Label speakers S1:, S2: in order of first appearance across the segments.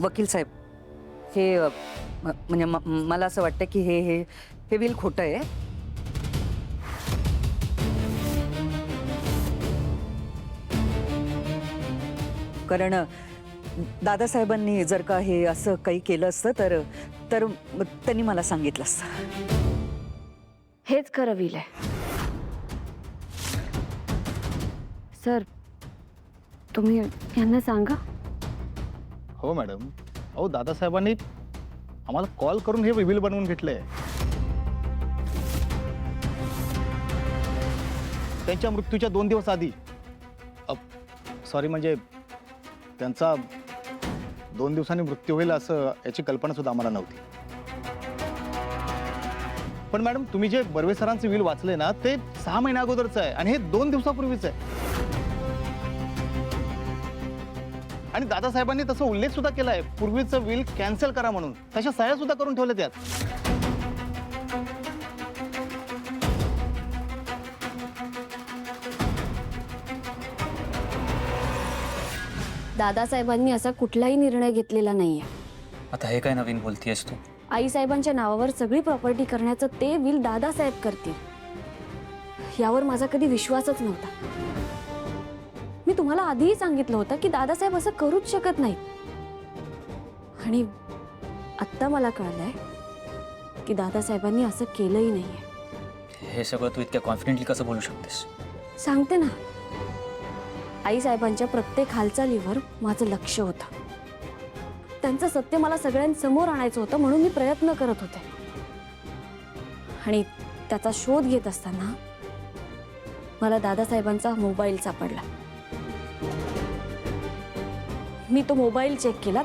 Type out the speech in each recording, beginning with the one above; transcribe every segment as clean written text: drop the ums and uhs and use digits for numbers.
S1: वकील साहेब, हे म्हणजे मला असं वाटतं की हे हे हे विल खोटं आहे. कारण दादासाहेबांनी जर का हे असं काही केलं असतं तर तर त्यांनी मला सांगितलं असतं.
S2: हेच खरं विल आहे. सर, तुम्ही यांना सांगा.
S3: हो मॅडम. अहो दादासाहेबांनी आम्हाला कॉल करून हे विल बनवून घेतलंय. त्यांच्या मृत्यूच्या 2 दिवस आधी. सॉरी, म्हणजे त्यांचा 2 दिवसांनी मृत्यू होईल असं याची कल्पना सुद्धा आम्हाला नव्हती. पण मॅडम, तुम्ही जे बर्वे सरांचे विल वाचले ना, ते 6 महिन्या अगोदरचं आहे आणि हे 2 दिवसापूर्वीच आहे. आणि दादासाहेबांनी तसा उल्लेख सुद्धा केलाय, पूर्वीचं विल कॅन्सल करा म्हणून. तशा सह्या सुद्धा करून ठेवल्या त्यात.
S2: दादासाहेबांनी असा कुठलाही निर्णय घेतलेला नाहीये.
S4: आता हे काय नवीन बोलतीयस तू?
S2: आईसाहेबांच्या नावावर सगळी प्रॉपर्टी करण्याचं ते विल दादासाहेब करतील यावर माझा कधी विश्वासच नव्हता. मी तुम्हाला आधीही सांगितलं होतं की दादासाहेब असं करूच शकत नाहीत. आणि आत्ता मला कळलंय की दादासाहेबांनी असं केलंही नाहीये.
S4: हे सगळं तू इतक्या कॉन्फिडेंटली कसं बोलू शकतेस?
S2: सांगते ना, आईसाहेबांच्या प्रत्येक हालचालीवर माझं लक्ष होतं. त्यांचं सत्य मला सगळ्यांसमोर आणायचं होतं, म्हणून मी प्रयत्न करत होते. आणि त्याचा शोध घेत असताना मला दादासाहेबांचा मोबाईल सापडला. मी तो मोबाईल चेक केला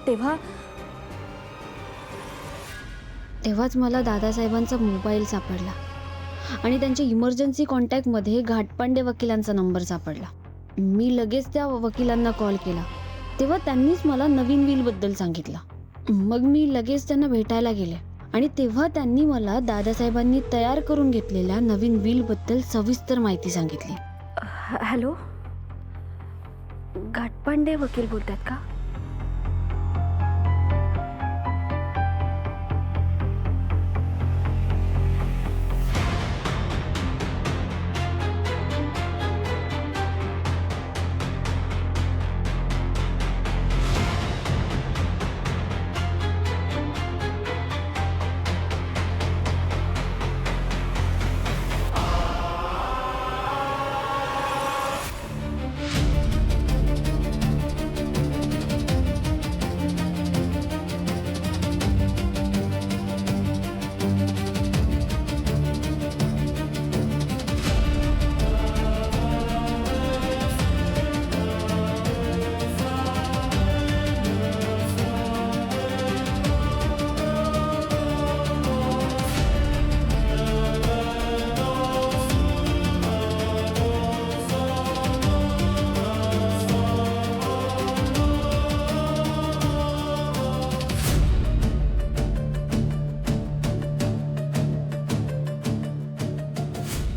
S2: तेव्हाच मला दादासाहेबांचा मोबाईल सापडला आणि त्यांच्या इमर्जन्सी कॉन्टॅक्टमध्ये घाटपांडे वकिलांचा नंबर सापडला. मी लगेच त्या वकिलांना कॉल केला. तेव्हा त्यांनीच मला नवीन विलबद्दल सांगितलं. मग मी लगेच त्यांना भेटायला गेले आणि तेव्हा त्यांनी मला दादासाहेबांनी तयार करून घेतलेल्या नवीन विलबद्दल सविस्तर माहिती सांगितली. हॅलो, घाटपांडे वकील बोलतात का?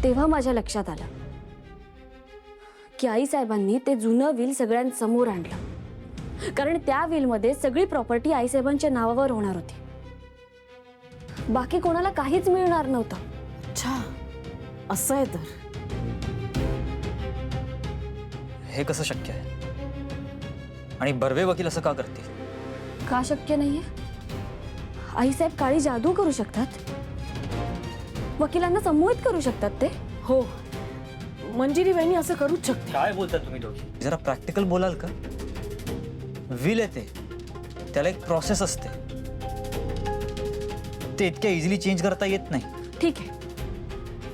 S2: तेव्हा माझ्या लक्षात आलं की आईसाहेबांनी ते जुनं विल सगळ्यांसमोर आणलं, कारण त्या विलमध्ये सगळी प्रॉपर्टी आईसाहेबांच्या नावावर होणार होती. बाकी कोणाला काहीच मिळणार नव्हतं.
S5: अच्छा, असं आहे तर.
S4: हे कसं शक्य आहे? आणि बर्वे वकील असं का करतील?
S2: का शक्य नाहीये? आईसाहेब काळी जादू करू शकतात. वकिलांना संमोहित करू शकतात ते.
S5: हो, मंजिरी वहिनी असं करूच शकते.
S4: काय बोलता तुम्ही दोघी? जरा प्रॅक्टिकल बोलाल का? विल येते, त्याला एक प्रोसेस असते, ते इतक्या इझिली चेंज करता येत नाही.
S2: ठीक आहे,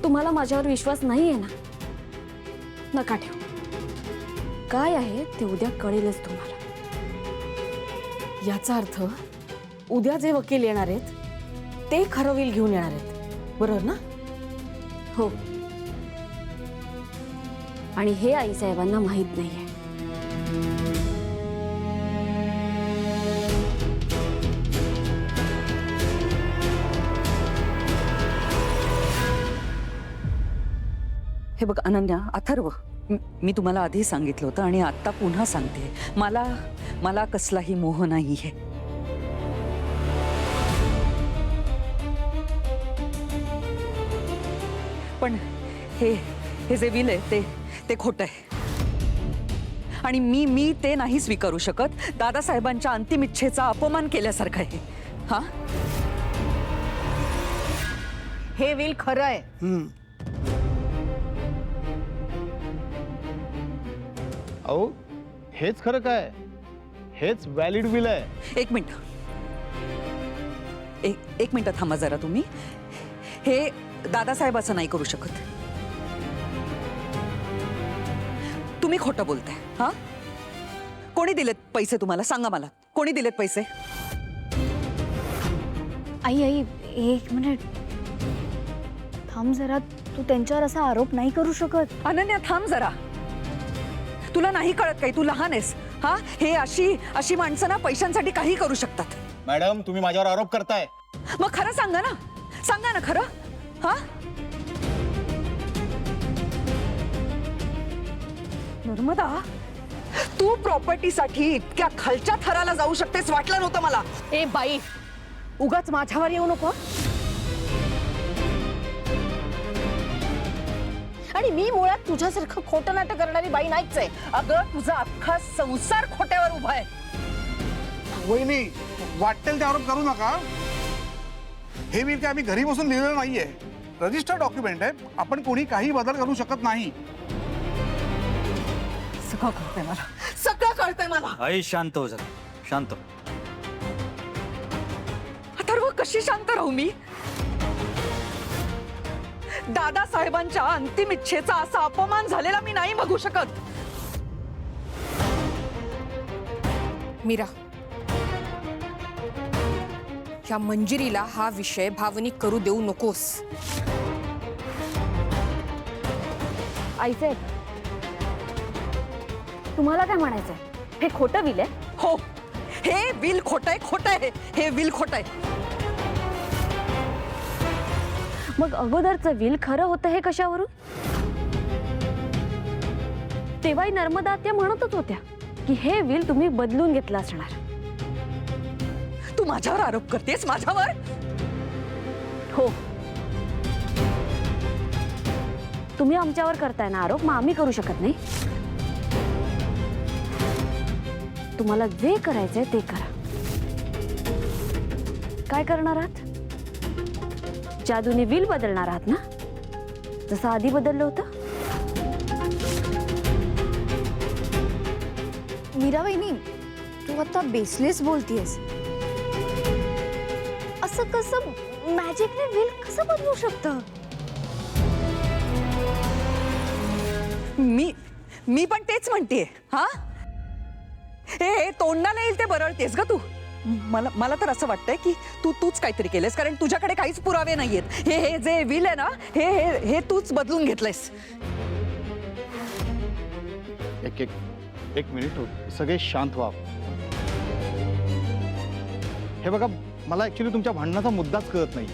S2: तुम्हाला माझ्यावर विश्वास नाहीये ना? नका ठेवू. काय आहे ते उद्या कळेलच तुम्हाला.
S5: याचा अर्थ उद्या जे वकील येणार आहेत ते खरं विल घेऊन येणार आहेत, बरोबर ना?
S2: हो. आणि हे आईसाहेबांना माहित नाहीये.
S1: हे बघ अनन्या, अथर्व, मी तुम्हाला आधी सांगितलं होतं आणि आता पुन्हा सांगते, मला कसलाही मोह नाहीये. पण हे हे जे विल आहे ते खोटं आहे. आणि मी ते नाही स्वीकारू शकत. दादासाहेबांच्या अंतिम इच्छेचा अपमान केल्यासारखं आहे. हा,
S5: हे विल खरं आहे.
S3: अहो हेच खरं काय, हेच व्हॅलिड विल आहे.
S1: एक मिनिट, एक मिनिट थांबा जरा तुम्ही. हे दादासाहेब असं नाही करू शकत. तुम्ही खोटं बोलताय. हा, कोणी दिलेत पैसे तुम्हाला? सांगा मला, कोणी दिलेत पैसे?
S2: आई आई एक मिनिट थांब जरा, तू त्यांच्यावर असा आरोप नाही करू शकत.
S1: अनन्या थांब जरा. तुला नाही कळत काही? तू लहान आहेस. हा, हे अशी माणसं ना पैशांसाठी काही करू शकतात.
S3: मॅडम तुम्ही माझ्यावर आरोप करताय.
S1: मग खरं सांगा ना, सांगा ना खरं. हा, नर्मदा, तू प्रॉपर्टीसाठी इतक्या खालच्या थराला जाऊ शकतेस वाटलं नव्हतं मला.
S5: ए बाई, उगाच माझ्यावर येऊ नको. आणि मी मुळात तुझ्यासारखं खोटं नाटक करणारी बाई नाहीच आहे.
S1: अगं तुझा अख्खा संसार खोट्यावर उभा आहे.
S6: वहिनी, वाटेल ते आरोप करू नका. हे विल काय आम्ही घरी बसून लिहिलेलं नाहीये. रजिस्टर्ड डॉक्युमेंट आहे. आपण कोणी काही बदल करू शकत नाही.
S1: सगळं कळतंय मला, सगळं कळतंय मला.
S4: आई शांत हो जरा, शांत हो.
S1: अथर्व, कशी शांत राहू मी? दादासाहेबांच्या अंतिम इच्छेचा असा अपमान झालेला मी नाही बघू शकत.
S7: मीरा, ह्या मंजिरीला हा विषय भावनिक करू देऊ नकोस.
S2: आईसाहेब, तुम्हाला काय म्हणायचंय? हे खोटं विल आहे?
S1: हो, हे बिल खोटं आहे. हे बिल खोटं आहे.
S2: मग अगोदरचं विल खरं होतं हे कशावरून? तेव्हाही नर्मदा त्या म्हणतच होत्या की हे विल तुम्ही बदलून घेतलं असणार.
S1: तू माझ्यावर आरोप करतेस? माझ्यावर?
S2: हो, तुम्ही आमच्यावर करताय ना आरोप, मग आम्ही करू शकत नाही? तुम्हाला जे करायचंय ते करा. काय करणार आहात? जादूने विल बदलणार आहात ना, जसं आधी बदललं होतं?
S8: मीरा वहिनी, तू आता बेसलेस बोलतीयस. असं कसं मॅजिकने विल कसं बदलू शकतं?
S1: मी पण तेच म्हणतेय. हा, हे तोंडाला येईल ते बरळतेस ग तू. मला तर असं वाटतंय की तूच काहीतरी केलंस, कारण तुझ्याकडे काहीच पुरावे नाहीयेत. हे जे विल आहे ना, हे तूच बदलून घेतलंयस.
S3: एक मिनिट हो, सगळे शांत व्हा. हे बघा, मला ऍक्च्युली तुमच्या भांडणाचा मुद्दाच कळत नाही.